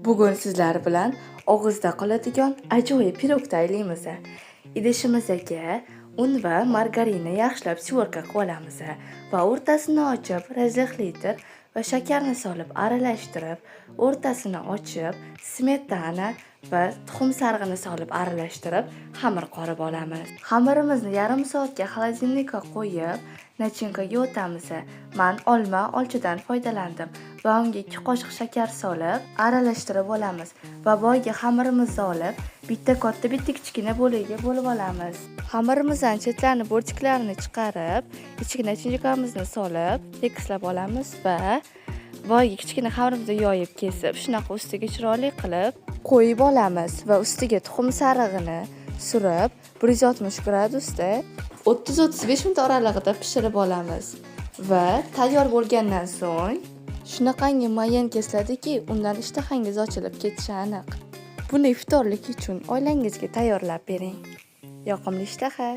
Bugun sizlar bilan og'izda qoladigan ajoyib pirog tayyorlaymiz. Idishimizga un va margarinni yaxshilab syorka qilib olamiz va o'rtasini ochib, razexlitr va shakarni solib aralashtirib, o'rtasini ochib, smetana va tuxum sarig'ini solib aralashtirib, xamir qorib olamiz. Xamirimizni yarim soatga xolodilnikka qo'yib, nachinkaga o'tamiz. Men olma, olchadan foydalandim va unga 2 qoshiq shakar solib, aralashtirib olamiz va boyga xamirimizni olib, bitta katta, bitta kichkina bo'lagiga bo'lib olamiz. Xamirimizdan chetlarini, burchiklarini chiqarib, ichiga nachinchamizni solib, tekislab olamiz va boyga kichkina xamirimizni yoyib kesib, shunaqa ustiga chiroyli qilib qo'yib olamiz va ustiga tuxum sarig'ini surib, 160 gradusda 30-35 minut oralig'ida pishirib olamiz va tayyor bo'lgandan so'ng shunaqangi mayin kesiladiki, undan ishtahangiz ochilib ketishi aniq. Buni iftorlik uchun oilangizga tayyorlab bering. Yoqimli ishtaha!